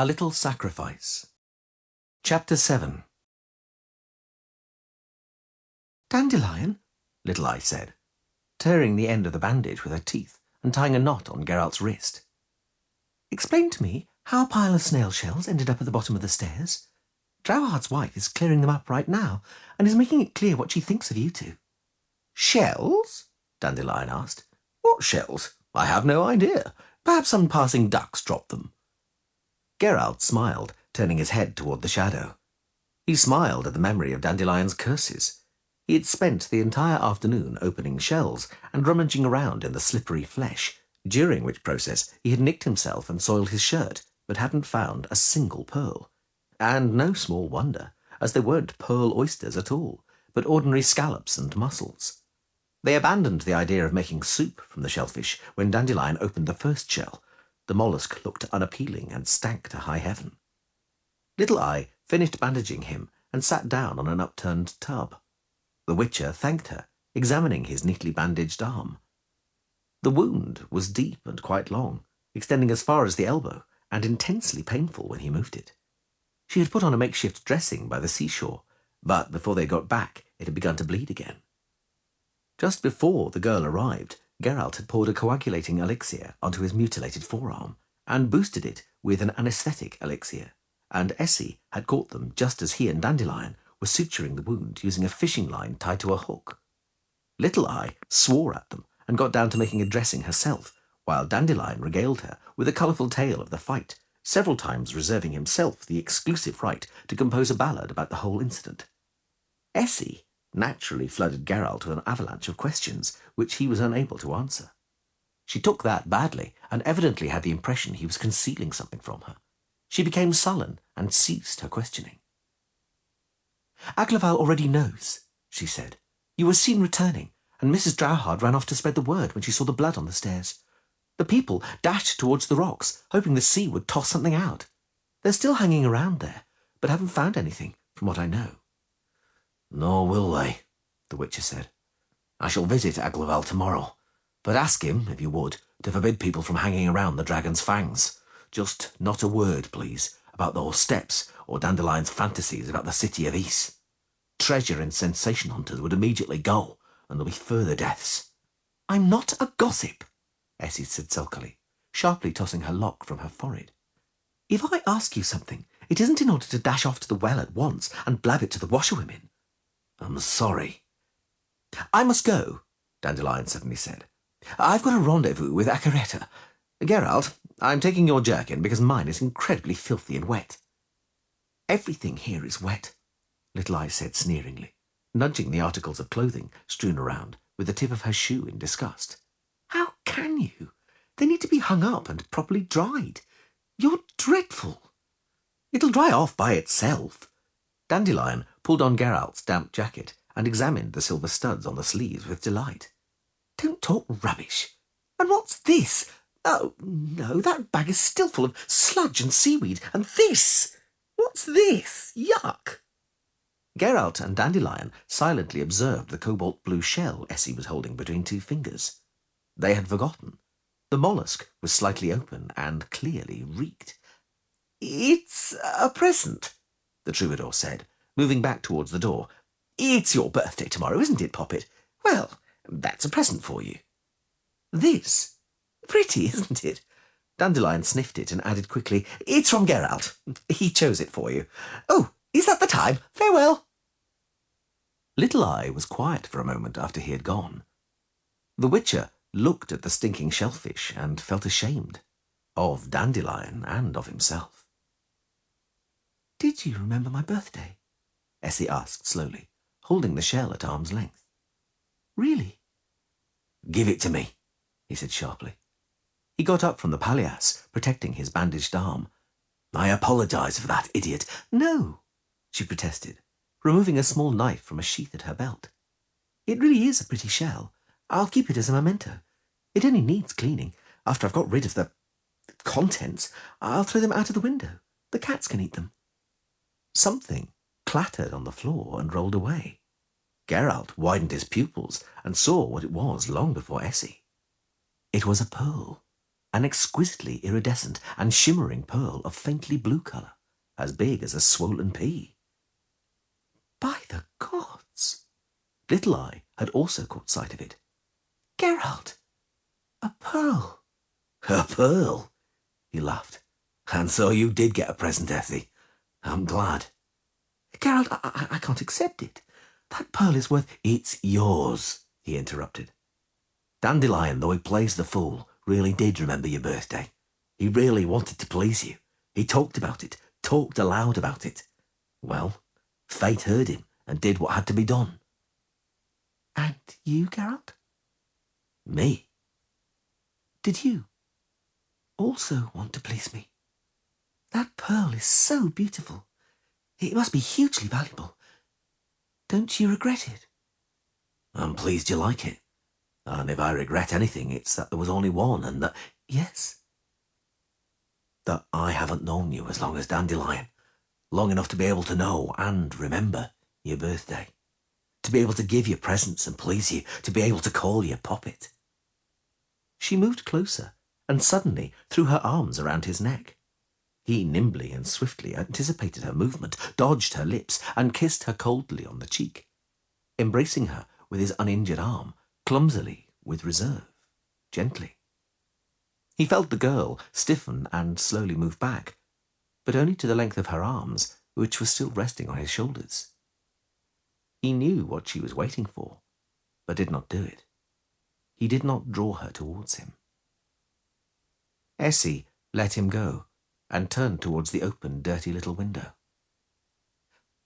A Little Sacrifice. Chapter 7. "Dandelion," Little Eye said, tearing the end of the bandage with her teeth and tying a knot on Geralt's wrist. "Explain to me how a pile of snail shells ended up at the bottom of the stairs. Draughard's wife is clearing them up right now and is making it clear what she thinks of you two." "Shells?" Dandelion asked. "What shells? I have no idea. Perhaps some passing ducks dropped them." Geralt smiled, turning his head toward the shadow. He smiled at the memory of Dandelion's curses. He had spent the entire afternoon opening shells and rummaging around in the slippery flesh, during which process he had nicked himself and soiled his shirt, but hadn't found a single pearl. And no small wonder, as they weren't pearl oysters at all, but ordinary scallops and mussels. They abandoned the idea of making soup from the shellfish when Dandelion opened the first shell. The mollusk looked unappealing and stank to high heaven. Little Eye finished bandaging him and sat down on an upturned tub. The Witcher thanked her, examining his neatly bandaged arm. The wound was deep and quite long, extending as far as the elbow, and intensely painful when he moved it. She had put on a makeshift dressing by the seashore, but before they got back it had begun to bleed again. Just before the girl arrived, Geralt had poured a coagulating elixir onto his mutilated forearm and boosted it with an anaesthetic elixir, and Essie had caught them just as he and Dandelion were suturing the wound using a fishing line tied to a hook. Little Eye swore at them and got down to making a dressing herself, while Dandelion regaled her with a colourful tale of the fight, several times reserving himself the exclusive right to compose a ballad about the whole incident. Essie naturally flooded Geralt with an avalanche of questions which he was unable to answer. She took that badly and evidently had the impression he was concealing something from her. She became sullen and ceased her questioning. "Aglaval already knows," she said. "You were seen returning, and Mrs. Draughard ran off to spread the word when she saw the blood on the stairs. The people dashed towards the rocks, hoping the sea would toss something out. They're still hanging around there, but haven't found anything, from what I know." "Nor will they," the Witcher said. "I shall visit Aglaval tomorrow, but ask him, if you would, to forbid people from hanging around the dragon's fangs. Just not a word, please, about those steps or Dandelion's fantasies about the city of Ys. Treasure and sensation hunters would immediately go, and there'll be further deaths." "I'm not a gossip," Essie said sulkily, sharply tossing her lock from her forehead. "If I ask you something, it isn't in order to dash off to the well at once and blab it to the washerwomen." "I'm sorry." "I must go," Dandelion suddenly said. "I've got a rendezvous with Acaretta. Geralt, I'm taking your jerkin because mine is incredibly filthy and wet." "Everything here is wet," Little Eye said sneeringly, nudging the articles of clothing strewn around with the tip of her shoe in disgust. "How can you? They need to be hung up and properly dried. You're dreadful." "It'll dry off by itself." Dandelion pulled on Geralt's damp jacket and examined the silver studs on the sleeves with delight. "Don't talk rubbish. And what's this? Oh, no, that bag is still full of sludge and seaweed. And this! What's this? Yuck!" Geralt and Dandelion silently observed the cobalt-blue shell Essie was holding between two fingers. They had forgotten. The mollusk was slightly open and clearly reeked. "It's a present," the troubadour said, moving back towards the door. "It's your birthday tomorrow, isn't it, Poppet? Well, that's a present for you." "This? Pretty, isn't it?" Dandelion sniffed it and added quickly, "It's from Geralt. He chose it for you. Oh, is that the time? Farewell." Little Eye was quiet for a moment after he had gone. The Witcher looked at the stinking shellfish and felt ashamed, of Dandelion and of himself. "Did you remember my birthday?" Essie asked slowly, holding the shell at arm's length. "Really?" "Give it to me," he said sharply. He got up from the palliasse, protecting his bandaged arm. "I apologise for that idiot." "No," she protested, removing a small knife from a sheath at her belt. "It really is a pretty shell. I'll keep it as a memento. It only needs cleaning. After I've got rid of the contents, I'll throw them out of the window. The cats can eat them." Something clattered on the floor and rolled away. Geralt widened his pupils and saw what it was long before Essie. It was a pearl, an exquisitely iridescent and shimmering pearl of faintly blue colour, as big as a swollen pea. By the gods! Little Eye had also caught sight of it. Geralt! A pearl! A pearl! He laughed. And so you did get a present, Essie. I'm glad. Geralt, I can't accept it. That pearl is worth... It's yours, he interrupted. Dandelion, though he plays the fool, really did remember your birthday. He really wanted to please you. He talked about it, talked aloud about it. Well, fate heard him and did what had to be done. And you, Geralt? Me? Did you also want to please me? That pearl is so beautiful. It must be hugely valuable. Don't you regret it? I'm pleased you like it. And if I regret anything, it's that there was only one and that... Yes? That I haven't known you as long as Dandelion. Long enough to be able to know and remember your birthday. To be able to give you presents and please you. To be able to call you Poppet. She moved closer and suddenly threw her arms around his neck. He nimbly and swiftly anticipated her movement, dodged her lips, and kissed her coldly on the cheek, embracing her with his uninjured arm, clumsily, with reserve, gently. He felt the girl stiffen and slowly move back, but only to the length of her arms, which were still resting on his shoulders. He knew what she was waiting for, but did not do it. He did not draw her towards him. Essie let him go, and turned towards the open, dirty little window.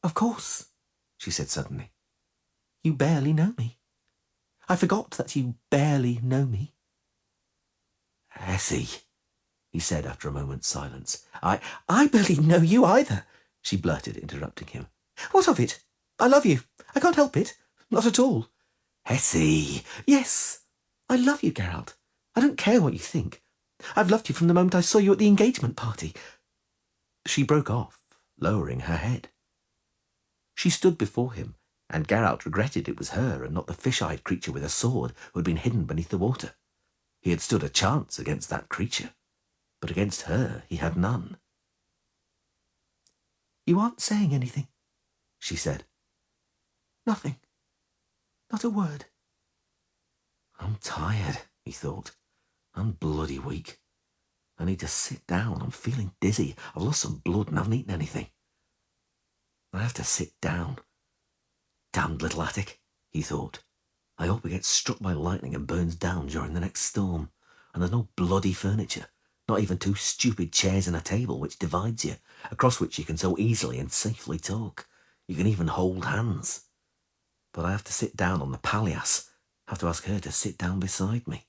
Of course, she said suddenly. You barely know me. I forgot that you barely know me. Essie, he said after a moment's silence. I barely know you either, she blurted, interrupting him. What of it? I love you. I can't help it. Not at all. Essie. Yes, I love you, Geralt. I don't care what you think. I've loved you from the moment I saw you at the engagement party. She broke off, lowering her head. She stood before him, and Geralt regretted it was her and not the fish-eyed creature with a sword who had been hidden beneath the water. He had stood a chance against that creature, but against her he had none. You aren't saying anything, she said. Nothing. Not a word. I'm tired, he thought. I'm bloody weak. I need to sit down. I'm feeling dizzy. I've lost some blood and haven't eaten anything. I have to sit down. Damned little attic, he thought. I hope it gets struck by lightning and burns down during the next storm. And there's no bloody furniture, not even two stupid chairs and a table which divides you, across which you can so easily and safely talk. You can even hold hands. But I have to sit down on the palliasse, have to ask her to sit down beside me.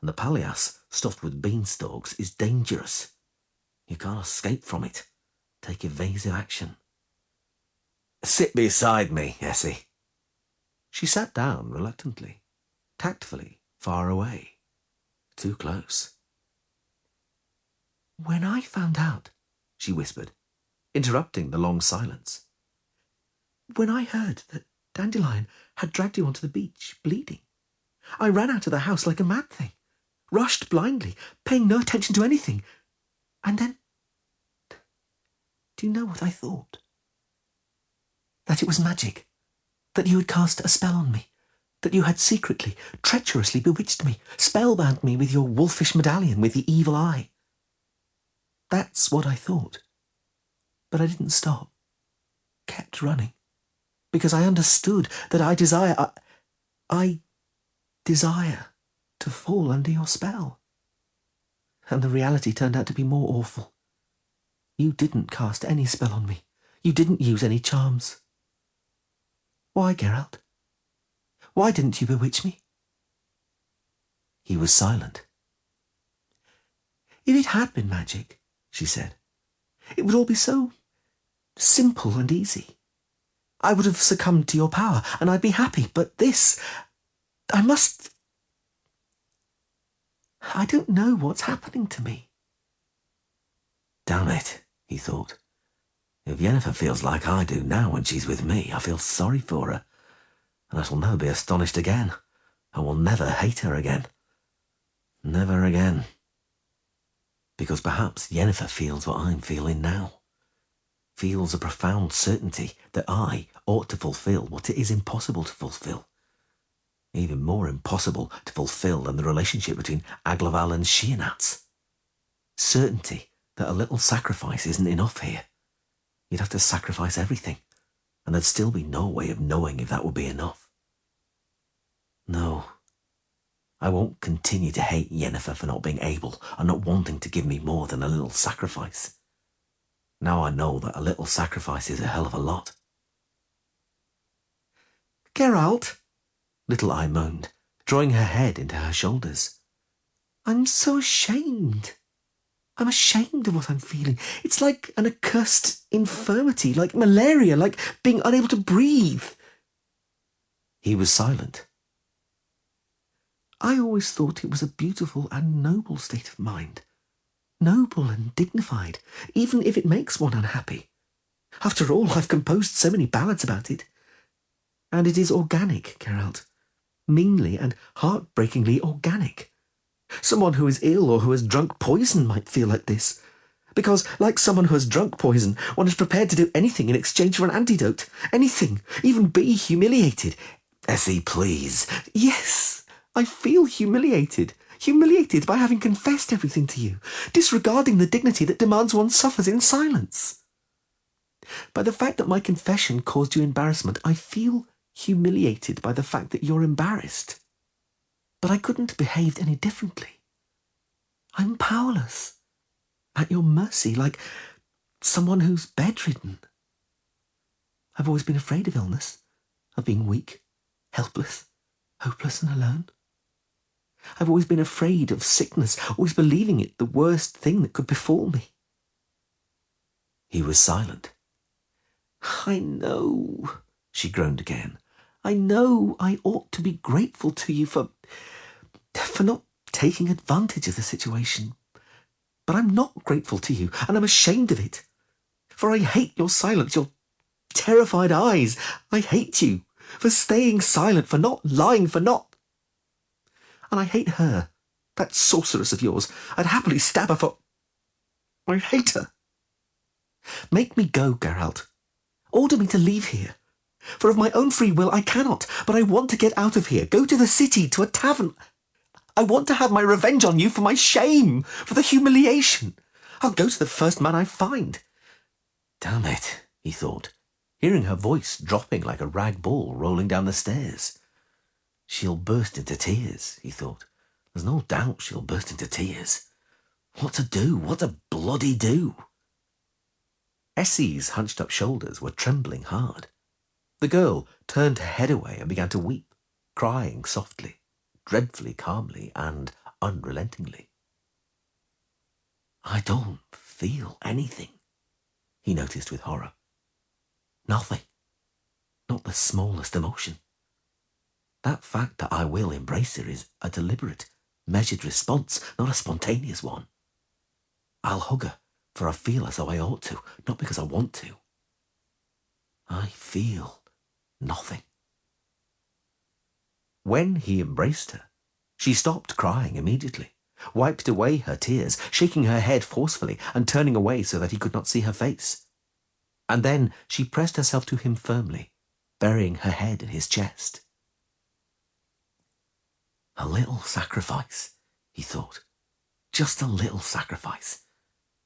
And the palliasse, stuffed with beanstalks, is dangerous. You can't escape from it. Take evasive action. Sit beside me, Essie. She sat down reluctantly, tactfully, far away, too close. When I found out, she whispered, interrupting the long silence. When I heard that Dandelion had dragged you onto the beach, bleeding, I ran out of the house like a mad thing. Rushed blindly, paying no attention to anything. And then... Do you know what I thought? That it was magic. That you had cast a spell on me. That you had secretly, treacherously bewitched me, spellbound me with your wolfish medallion with the evil eye. That's what I thought. But I didn't stop. Kept running. Because I understood that I desire to fall under your spell. And the reality turned out to be more awful. You didn't cast any spell on me. You didn't use any charms. Why, Geralt? Why didn't you bewitch me? He was silent. If it had been magic, she said, it would all be so simple and easy. I would have succumbed to your power, and I'd be happy. But this... I don't know what's happening to me. Damn it, he thought. If Yennefer feels like I do now when she's with me, I feel sorry for her. And I shall never be astonished again. I will never hate her again. Never again. because perhaps Yennefer feels what I'm feeling now. Feels a profound certainty that I ought to fulfill what it is impossible to fulfill. Even more impossible to fulfill than the relationship between Aglaval and Sheernats. Certainty that a little sacrifice isn't enough here. You'd have to sacrifice everything, and there'd still be no way of knowing if that would be enough. No, I won't continue to hate Yennefer for not being able and not wanting to give me more than a little sacrifice. Now I know that a little sacrifice is a hell of a lot. "Geralt," Little Eye moaned, drawing her head into her shoulders. "I'm so ashamed. I'm ashamed of what I'm feeling. It's like an accursed infirmity, like malaria, like being unable to breathe." He was silent. "I always thought it was a beautiful and noble state of mind. Noble and dignified, even if it makes one unhappy. After all, I've composed so many ballads about it. And it is organic, Geralt. Meanly and heartbreakingly organic. Someone who is ill or who has drunk poison might feel like this. Because, like someone who has drunk poison, one is prepared to do anything in exchange for an antidote. Anything. Even be humiliated." "Essie, please." "Yes, I feel humiliated. Humiliated by having confessed everything to you, disregarding the dignity that demands one suffers in silence. By the fact that my confession caused you embarrassment, I feel humiliated by the fact that you're embarrassed. But I couldn't have behaved any differently. I'm powerless, at your mercy, like someone who's bedridden. I've always been afraid of illness, of being weak, helpless, hopeless and alone. I've always been afraid of sickness, always believing it the worst thing that could befall me." He was silent. "I know," she groaned again. "I know I ought to be grateful to you for not taking advantage of the situation. But I'm not grateful to you, and I'm ashamed of it. For I hate your silence, your terrified eyes. I hate you for staying silent, for not lying, for not... And I hate her, that sorceress of yours. I'd happily stab her for... I hate her. Make me go, Geralt. Order me to leave here. For of my own free will I cannot, but I want to get out of here, go to the city, to a tavern. I want to have my revenge on you for my shame, for the humiliation. I'll go to the first man I find." Damn it, he thought, hearing her voice dropping like a rag ball rolling down the stairs. She'll burst into tears, he thought. There's no doubt she'll burst into tears. What to do? What to bloody do? Essie's hunched-up shoulders were trembling hard. The girl turned her head away and began to weep, crying softly, dreadfully calmly and unrelentingly. "I don't feel anything," he noticed with horror. "Nothing. Not the smallest emotion. That fact that I will embrace her is a deliberate, measured response, not a spontaneous one. I'll hug her, for I feel as though I ought to, not because I want to. I feel nothing." When he embraced her, she stopped crying immediately, wiped away her tears, shaking her head forcefully and turning away so that he could not see her face. And then she pressed herself to him firmly, burying her head in his chest. A little sacrifice, he thought. Just a little sacrifice.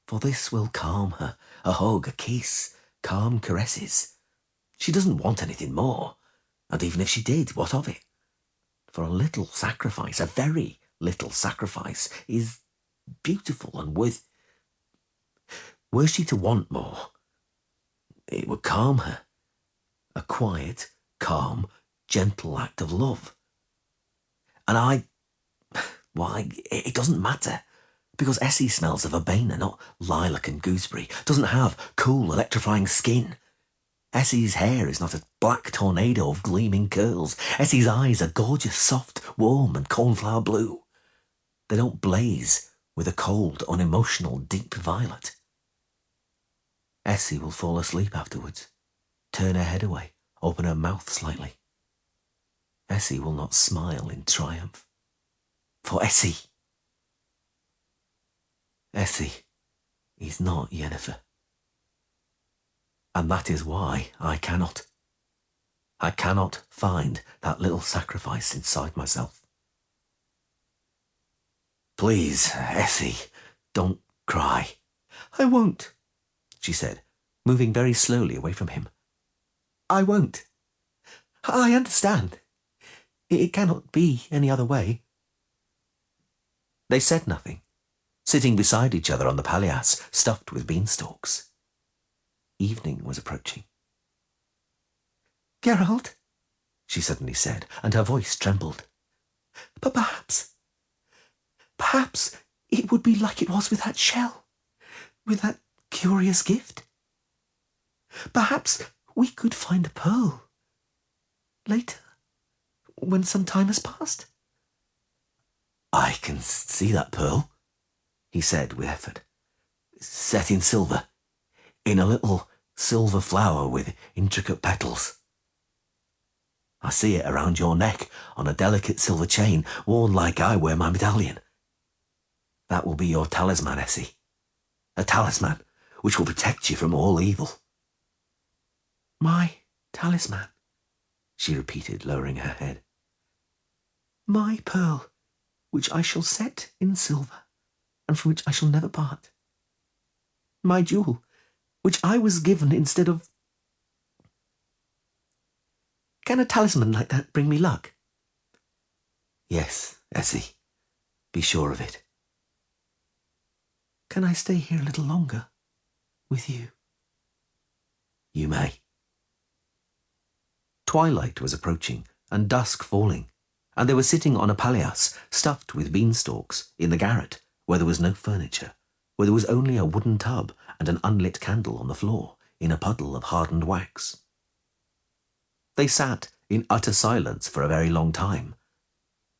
For this will calm her. A hug, a kiss, calm caresses. She doesn't want anything more. And even if she did, what of it? For a little sacrifice, a very little sacrifice, is beautiful and worth... Were she to want more, it would calm her. A quiet, calm, gentle act of love. And why, it doesn't matter, because Essie smells of verbena, not lilac and gooseberry, doesn't have cool, electrifying skin. Essie's hair is not a black tornado of gleaming curls. Essie's eyes are gorgeous, soft, warm and cornflower blue. They don't blaze with a cold, unemotional, deep violet. Essie will fall asleep afterwards, turn her head away, open her mouth slightly. Essie will not smile in triumph. For Essie... Essie is not Yennefer. And that is why I cannot find that little sacrifice inside myself. Please, Essie, don't cry. I won't, she said, moving very slowly away from him. I won't. I understand. It cannot be any other way. They said nothing, sitting beside each other on the palliasse stuffed with beanstalks. Evening was approaching. Geralt, she suddenly said, and her voice trembled. But perhaps it would be like it was with that shell, with that curious gift. Perhaps we could find a pearl later, when some time has passed. I can see that pearl, he said with effort, set in silver, in a little silver flower with intricate petals. I see it around your neck on a delicate silver chain worn like I wear my medallion. That will be your talisman, Essie. A talisman which will protect you from all evil. My talisman, she repeated, lowering her head. My pearl, which I shall set in silver, and from which I shall never part. My jewel, which I was given instead of... Can a talisman like that bring me luck? Yes, Essie, be sure of it. Can I stay here a little longer with you? You may. Twilight was approaching and dusk falling, and they were sitting on a palliasse stuffed with beanstalks in the garret, where there was no furniture, where there was only a wooden tub and an unlit candle on the floor in a puddle of hardened wax. They sat in utter silence for a very long time,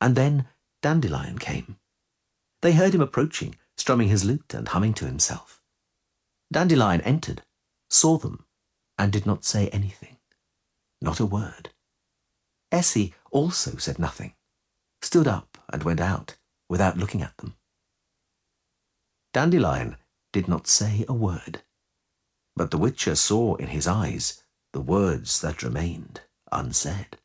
and then Dandelion came. They heard him approaching, strumming his lute and humming to himself. Dandelion entered, saw them, and did not say anything, not a word. Essie also said nothing, stood up and went out without looking at them. Dandelion did not say a word, but the Witcher saw in his eyes the words that remained unsaid.